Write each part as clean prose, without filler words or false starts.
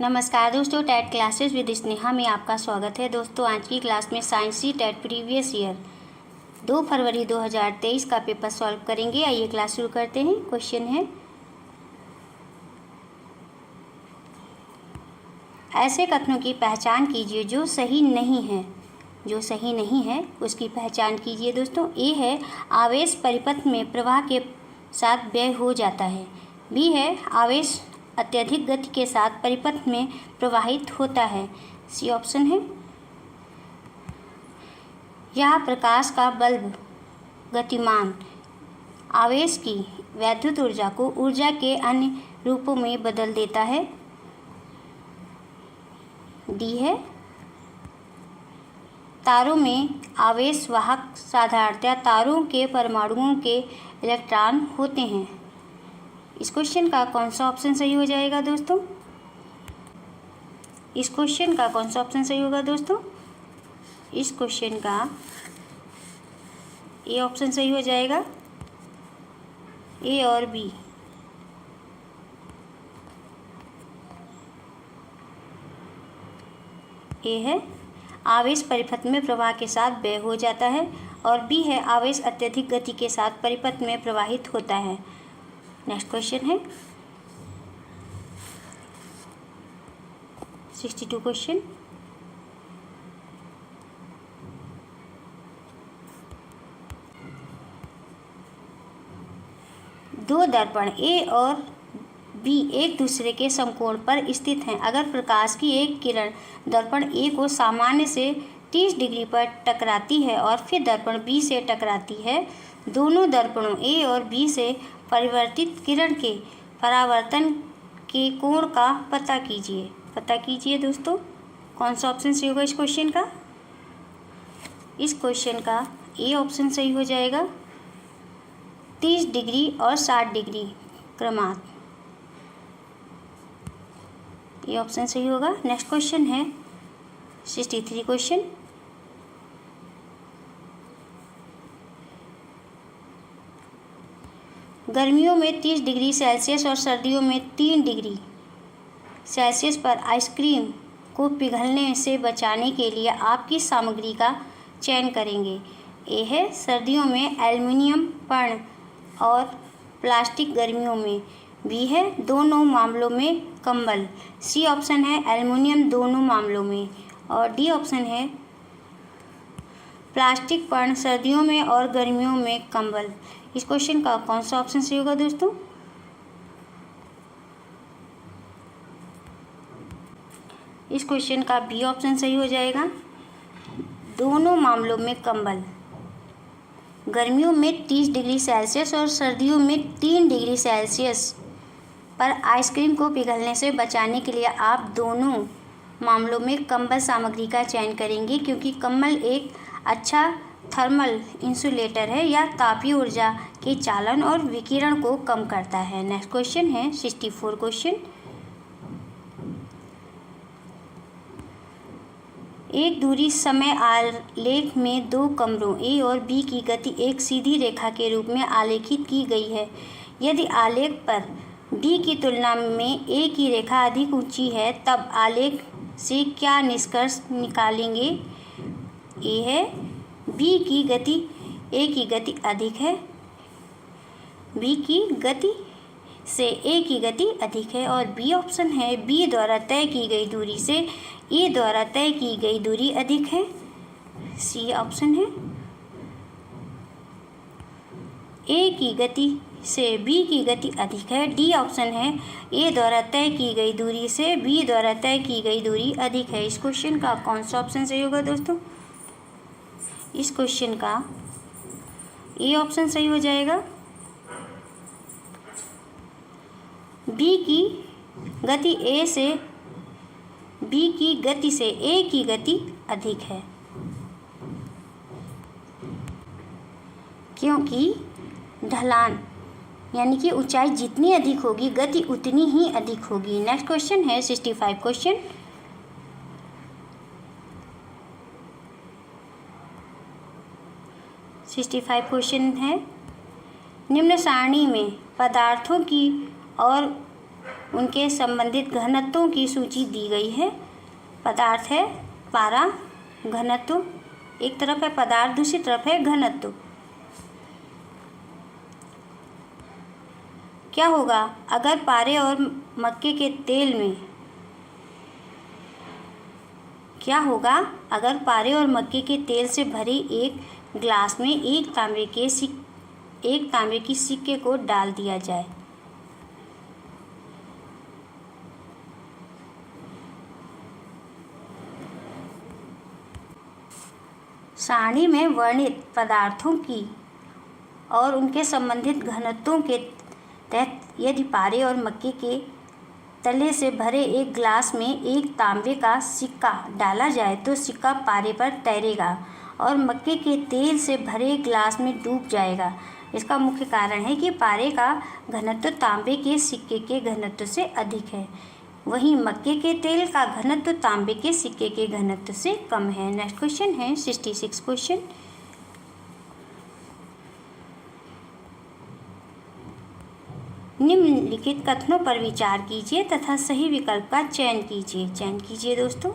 नमस्कार दोस्तों, TET classes with Sneha में आपका स्वागत है। दोस्तों, आज की क्लास में science CTET previous year 2 फरवरी 2023 का पेपर सॉल्व करेंगे। आइए क्लास शुरू करते हैं। क्वेश्चन है, ऐसे कथनों की पहचान कीजिए जो सही नहीं है। जो सही नहीं है उसकी पहचान कीजिए। दोस्तों, ए है आवेश परिपथ में प्रवाह के साथ व्यय हो जाता है। बी है आवेश अत्यधिक गति के साथ परिपथ में प्रवाहित होता है। सी ऑप्शन है, यह प्रकाश का बल्ब गतिमान आवेश की वैद्युत ऊर्जा को ऊर्जा के अन्य रूपों में बदल देता है। डी है, तारों में आवेश वाहक साधारणतया तारों के परमाणुओं के इलेक्ट्रॉन होते हैं। इस क्वेश्चन का कौन सा ऑप्शन सही हो जाएगा दोस्तों? इस क्वेश्चन का कौन सा ऑप्शन सही होगा दोस्तों? इस क्वेश्चन का ए ऑप्शन सही हो जाएगा। ए और बी। ए है आवेश परिपथ में प्रवाह के साथ व्यय हो जाता है और बी है आवेश अत्यधिक गति के साथ परिपथ में प्रवाहित होता है। नेक्स्ट क्वेश्चन है 62 क्वेश्चन। दो दर्पण ए और बी एक दूसरे के समकोण पर स्थित हैं। अगर प्रकाश की एक किरण दर्पण ए को सामान्य से 30 डिग्री पर टकराती है और फिर दर्पण बी से टकराती है, दोनों दर्पणों ए और बी से परिवर्तित किरण के परावर्तन के कोण का पता कीजिए दोस्तों। कौन सा ऑप्शन सही होगा इस क्वेश्चन का? इस क्वेश्चन का ए ऑप्शन सही हो जाएगा। 30 डिग्री और 60 डिग्री क्रमात् ये ऑप्शन सही होगा। नेक्स्ट क्वेश्चन है 63 क्वेश्चन। गर्मियों में 30 डिग्री सेल्सियस और सर्दियों में 3 डिग्री सेल्सियस पर आइसक्रीम को पिघलने से बचाने के लिए आप किस सामग्री का चयन करेंगे? ए है सर्दियों में एल्युमिनियम पर्ण और प्लास्टिक गर्मियों में। बी है दोनों मामलों में कंबल। सी ऑप्शन है एल्युमिनियम दोनों मामलों में। और डी ऑप्शन है प्लास्टिक पर्ण सर्दियों में और गर्मियों में कंबल। इस क्वेश्चन का कौन सा ऑप्शन सही होगा दोस्तों? इस क्वेश्चन का बी ऑप्शन सही हो जाएगा। दोनों मामलों में कंबल। गर्मियों में 30 डिग्री सेल्सियस और सर्दियों में 3 डिग्री सेल्सियस पर आइसक्रीम को पिघलने से बचाने के लिए आप दोनों मामलों में कंबल सामग्री का चयन करेंगे, क्योंकि कंबल एक अच्छा थर्मल इंसुलेटर है या तापीय ऊर्जा के चालन और विकिरण को कम करता है। नेक्स्ट क्वेश्चन है 64 क्वेश्चन। एक दूरी समय आलेख में दो कमरों ए और बी की गति एक सीधी रेखा के रूप में आलेखित की गई है। यदि आलेख पर बी की तुलना में ए की रेखा अधिक ऊंची है, तब आलेख से क्या निष्कर्ष निकालेंगे? ए है बी की गति ए की गति अधिक है। बी की गति से ए की गति अधिक है। और बी ऑप्शन है बी द्वारा तय की गई दूरी से ए द्वारा तय की गई दूरी अधिक है। सी ऑप्शन है ए की गति से बी की गति अधिक है। डी ऑप्शन है ए द्वारा तय की गई दूरी से बी द्वारा तय की गई दूरी अधिक है। इस क्वेश्चन का कौन सा ऑप्शन सही होगा दोस्तों? इस क्वेश्चन का ए ऑप्शन सही हो जाएगा। बी की गति ए से बी की गति से ए की गति अधिक है, क्योंकि ढलान यानी कि ऊंचाई जितनी अधिक होगी गति उतनी ही अधिक होगी। नेक्स्ट क्वेश्चन है 65 क्वेश्चन। क्वेश्चन है, निम्न सारणी में पदार्थों की और उनके संबंधित घनत्वों की सूची दी गई है। पदार्थ है पारा, घनत्व एक तरफ है पदार्थ, दूसरी तरफ है घनत्व। क्या होगा अगर पारे और मक्के के तेल में से भरे एक ग्लास में एक तांबे की सिक्के को डाल दिया जाए? सारणी में वर्णित पदार्थों की और उनके संबंधित घनत्वों के तहत यदि पारे और मक्के के तले से भरे एक ग्लास में एक तांबे का सिक्का डाला जाए तो सिक्का पारे पर तैरेगा और मक्के के तेल से भरे ग्लास में डूब जाएगा। इसका मुख्य कारण है कि पारे का घनत्व तांबे के सिक्के के घनत्व से अधिक है, वहीं मक्के के तेल का घनत्व तांबे के सिक्के के घनत्व से कम है। नेक्स्ट क्वेश्चन है 66 क्वेश्चन। निम्नलिखित कथनों पर विचार कीजिए तथा सही विकल्प का चयन कीजिए दोस्तों।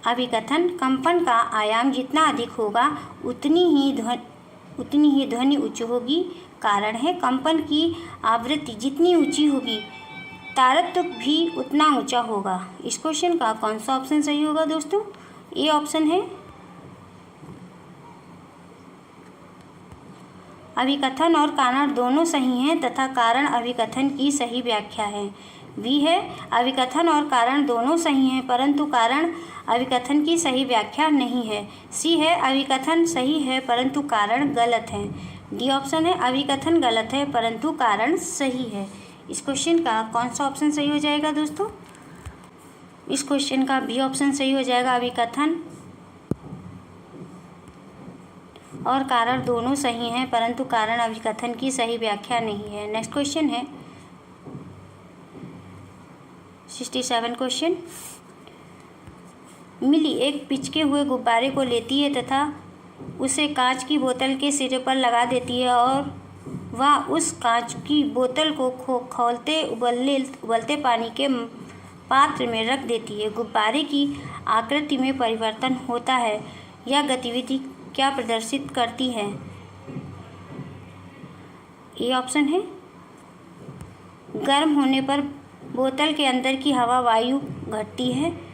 अभिकथन, कंपन का आयाम जितना अधिक होगा उतनी ही ध्वनि उच्च होगी। कारण है कंपन की आवृत्ति जितनी ऊंची होगी तारतम्य भी उतना ऊंचा होगा। इस क्वेश्चन का कौन सा ऑप्शन सही होगा दोस्तों? ए ऑप्शन है। अभिकथन और कारण दोनों सही हैं तथा कारण अभिकथन की सही व्याख्या है। बी है अभिकथन और कारण दोनों सही हैं परंतु कारण अभिकथन की सही व्याख्या नहीं है। सी है अभिकथन सही है परंतु कारण गलत है। डी ऑप्शन है अभिकथन गलत है परंतु कारण सही है। इस क्वेश्चन का कौन सा ऑप्शन सही हो जाएगा दोस्तों? इस क्वेश्चन का बी ऑप्शन सही हो जाएगा। अभिकथन और कारण दोनों सही हैं परंतु कारण अभिकथन की सही व्याख्या नहीं है। नेक्स्ट क्वेश्चन है 67 क्वेश्चन। मिली एक पिचके हुए गुब्बारे को लेती है तथा उसे कांच की बोतल के सिरे पर लगा देती है और वह उस कांच की बोतल को खौलते उबलते पानी के पात्र में रख देती है। गुब्बारे की आकृति में परिवर्तन होता है। यह गतिविधि क्या प्रदर्शित करती है? ए ऑप्शन है गर्म होने पर बोतल के अंदर की हवा वायु घटती है।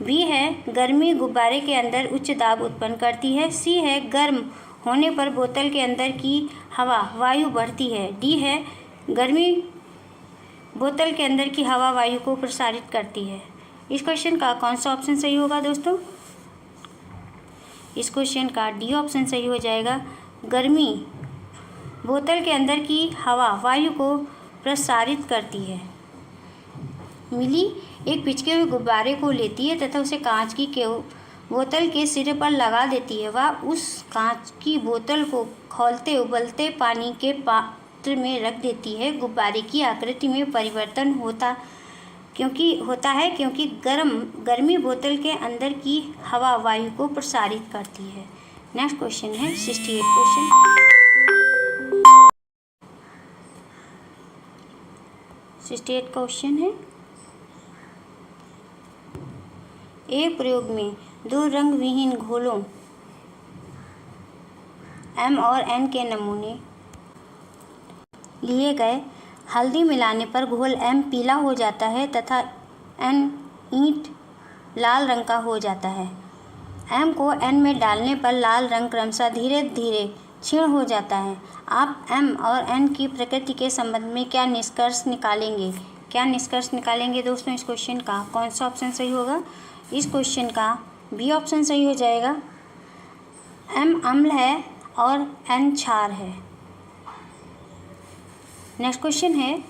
बी है गर्मी गुब्बारे के अंदर उच्च दाब उत्पन्न करती है। सी है गर्म होने पर बोतल के अंदर की हवा वायु बढ़ती है। डी है गर्मी बोतल के अंदर की हवा वायु को प्रसारित करती है। इस क्वेश्चन का कौन सा ऑप्शन सही होगा दोस्तों? इस क्वेश्चन का डी ऑप्शन सही हो जाएगा। गर्मी बोतल के अंदर की हवा वायु को प्रसारित करती है। मिली एक पिचके हुए गुब्बारे को लेती है तथा उसे कांच की बोतल के सिरे पर लगा देती है। वह उस कांच की बोतल को खौलते उबलते पानी के पात्र में रख देती है। गुब्बारे की आकृति में परिवर्तन होता है क्योंकि गर्मी बोतल के अंदर की हवा वायु को प्रसारित करती है। नेक्स्ट क्वेश्चन है 68 क्वेश्चन। 68 क्वेश्चन है एक प्रयोग में दो रंग विहीन घोलों M और N के नमूने लिए गए। हल्दी मिलाने पर घोल M पीला हो जाता है तथा N ईंट लाल रंग का हो जाता है। M को N में डालने पर लाल रंग क्रमशः धीरे धीरे क्षीण हो जाता है। आप M और N की प्रकृति के संबंध में क्या निष्कर्ष निकालेंगे दोस्तों? इस क्वेश्चन का कौन सा ऑप्शन सही होगा? इस क्वेश्चन का बी ऑप्शन सही हो जाएगा। M अम्ल है और N क्षार है। नेक्स्ट क्वेश्चन है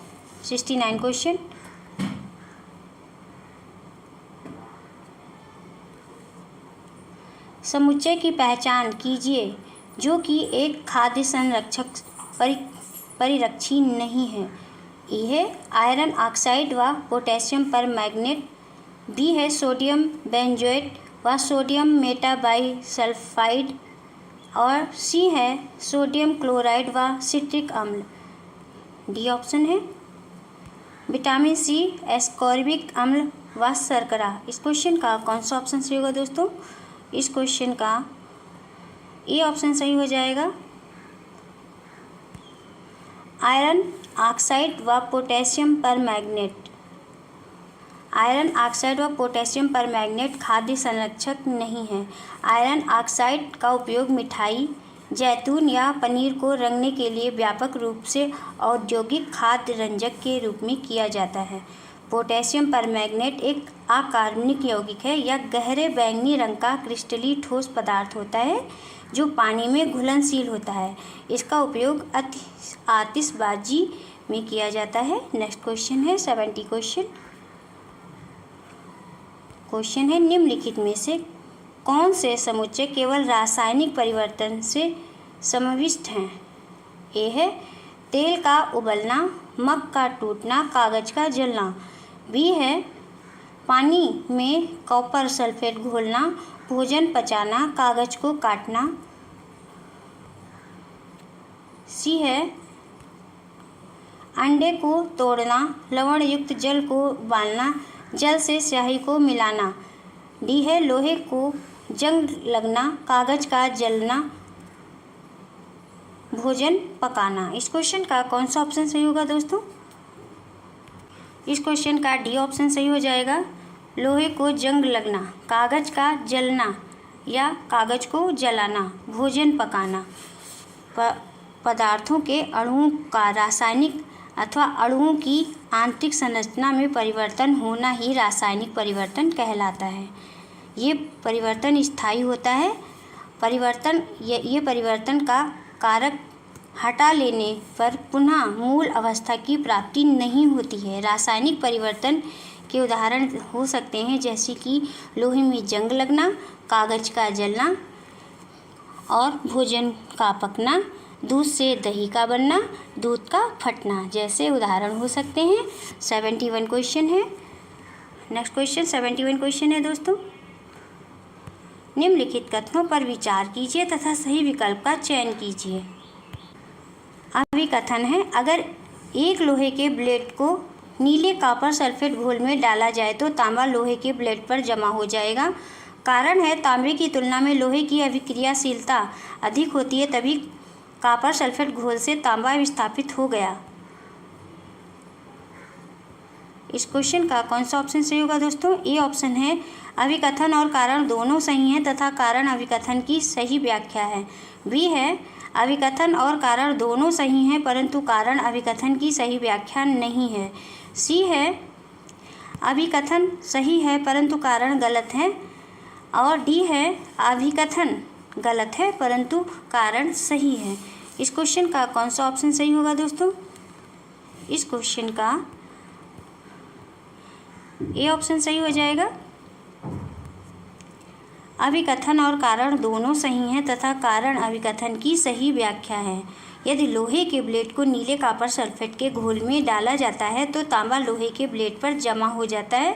69 क्वेश्चन। समुच्चय की पहचान कीजिए जो कि एक खाद्य संरक्षक परिरक्षी नहीं है। ए है आयरन ऑक्साइड व पोटेशियम परमैंगनेट। बी है सोडियम बेंजोएट व सोडियम मेटाबाइसल्फाइड और सी है सोडियम क्लोराइड व सिट्रिक अम्ल। डी ऑप्शन है। विटामिन सी, एस्कॉर्बिक अम्ल व शर्करा। इस क्वेश्चन का कौन सा ऑप्शन सही होगा दोस्तों? इस क्वेश्चन का ए ऑप्शन सही हो जाएगा। आयरन ऑक्साइड व पोटेशियम परमैंगनेट। आयरन ऑक्साइड व पोटेशियम परमैंगनेट खाद्य संरक्षक नहीं है। आयरन ऑक्साइड का उपयोग मिठाई, जैतून या पनीर को रंगने के लिए व्यापक रूप से औद्योगिक खाद्य रंजक के रूप में किया जाता है। पोटेशियम परमैंगनेट एक अकार्बनिक यौगिक है। यह गहरे बैंगनी रंग का क्रिस्टली ठोस पदार्थ होता है जो पानी में घुलनशील होता है। इसका उपयोग आतिशबाजी में किया जाता है। नेक्स्ट क्वेश्चन है 70 क्वेश्चन है निम्नलिखित में से कौन से समुच्चय केवल रासायनिक परिवर्तन से समाविष्ट हैं? ए है तेल का उबलना, मग का टूटना, कागज का जलना। बी है पानी में कॉपर सल्फेट घोलना, भोजन पचाना, कागज को काटना। सी है अंडे को तोड़ना, लवण युक्त जल को उबालना, जल से स्याही को मिलाना। डी है लोहे को जंग लगना, कागज का जलना, भोजन पकाना। इस क्वेश्चन का कौन सा ऑप्शन सही होगा दोस्तों? इस क्वेश्चन का डी ऑप्शन सही हो जाएगा। लोहे को जंग लगना, कागज का जलना या कागज को जलाना, भोजन पकाना। पदार्थों के अणुओं का रासायनिक अथवा अणुओं की आंतरिक संरचना में परिवर्तन होना ही रासायनिक परिवर्तन कहलाता है। ये परिवर्तन स्थायी होता है। ये परिवर्तन का कारक हटा लेने पर पुनः मूल अवस्था की प्राप्ति नहीं होती है। रासायनिक परिवर्तन के उदाहरण हो सकते हैं जैसे कि लोहे में जंग लगना, कागज का जलना और भोजन का पकना, दूध से दही का बनना, दूध का फटना जैसे उदाहरण हो सकते हैं। 71 क्वेश्चन है। नेक्स्ट क्वेश्चन 71 क्वेश्चन है दोस्तों। निम्नलिखित कथनों पर विचार कीजिए तथा सही विकल्प का चयन कीजिए। अभिकथन है अगर एक लोहे के ब्लेड को नीले कॉपर सल्फेट घोल में डाला जाए तो तांबा लोहे के ब्लेड पर जमा हो जाएगा। कारण है तांबे की तुलना में लोहे की अभिक्रियाशीलता अधिक होती है, तभी कॉपर सल्फेट घोल से तांबा विस्थापित हो गया। इस क्वेश्चन का कौन सा ऑप्शन सही होगा दोस्तों? ए ऑप्शन है अभिकथन और कारण दोनों सही हैं तथा कारण अभिकथन की सही व्याख्या है। बी है अभिकथन और कारण दोनों सही हैं परंतु कारण अभिकथन की सही व्याख्या नहीं है। सी है अभिकथन सही है परंतु कारण गलत है। और डी है अभिकथन गलत है परंतु कारण सही है। इस क्वेश्चन का कौन सा ऑप्शन सही होगा दोस्तों? इस क्वेश्चन का ए ऑप्शन सही हो जाएगा। अभिकथन और कारण दोनों सही हैं तथा कारण अभिकथन की सही व्याख्या है। यदि लोहे के ब्लेड को नीले कॉपर सल्फेट के घोल में डाला जाता है तो तांबा लोहे के ब्लेड पर जमा हो जाता है।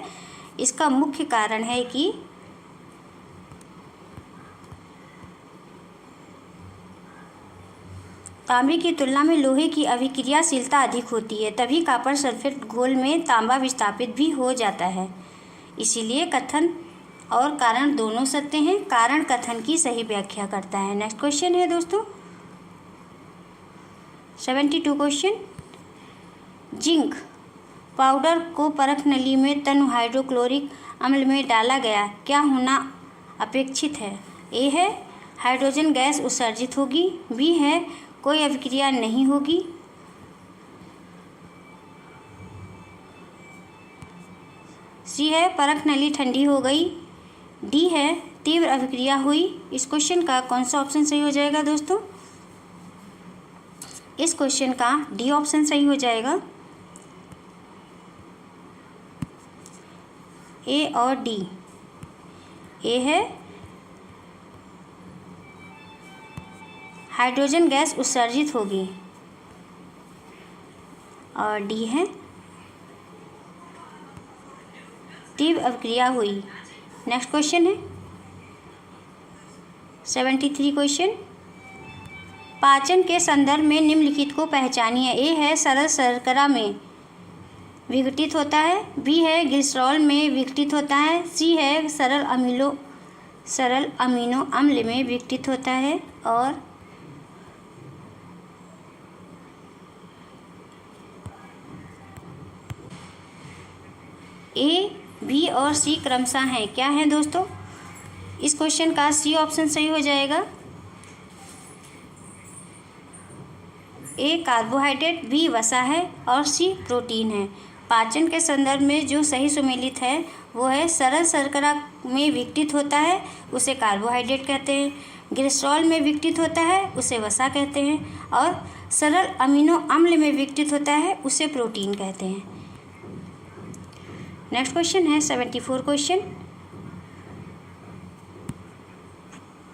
इसका मुख्य कारण है कि तांबे की तुलना में लोहे की अभिक्रियाशीलता अधिक होती है, तभी कॉपर सल्फेट घोल में तांबा विस्थापित भी हो जाता है। इसीलिए कथन और कारण दोनों सत्य हैं। कारण कथन की सही व्याख्या करता है। नेक्स्ट क्वेश्चन है दोस्तों 72 क्वेश्चन। जिंक पाउडर को परख नली में तनु हाइड्रोक्लोरिक अम्ल में डाला गया, क्या होना अपेक्षित है? ए है हाइड्रोजन गैस उत्सर्जित होगी। बी है कोई अभिक्रिया नहीं होगी। सी है परख नली ठंडी हो गई। डी है तीव्र अभिक्रिया हुई। इस क्वेश्चन का कौन सा ऑप्शन सही हो जाएगा दोस्तों? इस क्वेश्चन का डी ऑप्शन सही हो जाएगा। ए और डी। ए है हाइड्रोजन गैस उत्सर्जित होगी और डी है तीव्र अभिक्रिया हुई। नेक्स्ट क्वेश्चन है 73 क्वेश्चन। पाचन के संदर्भ में निम्नलिखित को पहचानिए। ए है सरल शर्करा में विघटित होता है, बी है ग्लिसरॉल में विघटित होता है, सी है सरल अमीनो अम्ल में विघटित होता है, और ए, बी और सी क्रमशः हैं। क्या है दोस्तों? इस क्वेश्चन का सी ऑप्शन सही हो जाएगा। ए कार्बोहाइड्रेट, बी वसा है और सी प्रोटीन है। पाचन के संदर्भ में जो सही सुमेलित है वो है सरल शर्करा में विघटित होता है, उसे कार्बोहाइड्रेट कहते हैं। ग्लिसरॉल में विघटित होता है, उसे वसा कहते हैं, और सरल अमीनो अम्ल में विघटित होता है, उसे प्रोटीन कहते हैं। नेक्स्ट क्वेश्चन है 74 क्वेश्चन।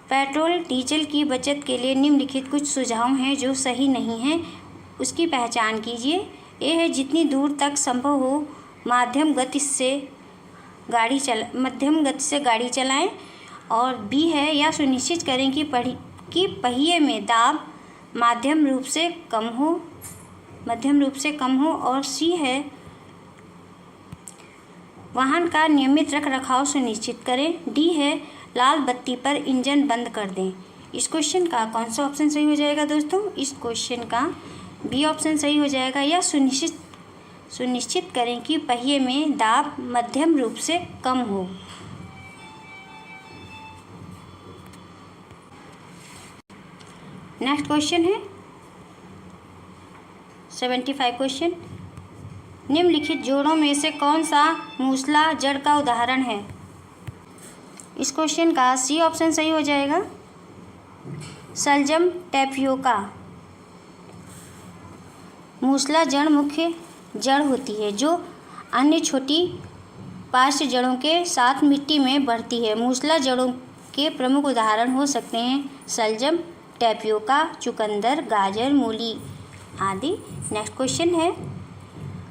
पेट्रोल डीजल की बचत के लिए निम्नलिखित कुछ सुझाव हैं जो सही नहीं हैं, उसकी पहचान कीजिए। ए है जितनी दूर तक संभव हो मध्यम गति से गाड़ी चलाएं, और बी है या सुनिश्चित करें कि पहिए में दाब मध्यम रूप से कम हो, और सी है वाहन का नियमित रखरखाव सुनिश्चित करें। डी है लाल बत्ती पर इंजन बंद कर दें। इस क्वेश्चन का कौन सा ऑप्शन सही हो जाएगा दोस्तों? इस क्वेश्चन का बी ऑप्शन सही हो जाएगा, या सुनिश्चित करें कि पहिए में दाब मध्यम रूप से कम हो। नेक्स्ट क्वेश्चन है 75 क्वेश्चन। निम्नलिखित जोड़ों में से कौन सा मूसला जड़ का उदाहरण है? इस क्वेश्चन का सी ऑप्शन सही हो जाएगा। शलजम टैपियोका। मूसला जड़ मुख्य जड़ होती है जो अन्य छोटी पार्श्व जड़ों के साथ मिट्टी में बढ़ती है। मूसला जड़ों के प्रमुख उदाहरण हो सकते हैं शलजम, टैपियोका, चुकंदर, गाजर, मूली आदि। नेक्स्ट क्वेश्चन है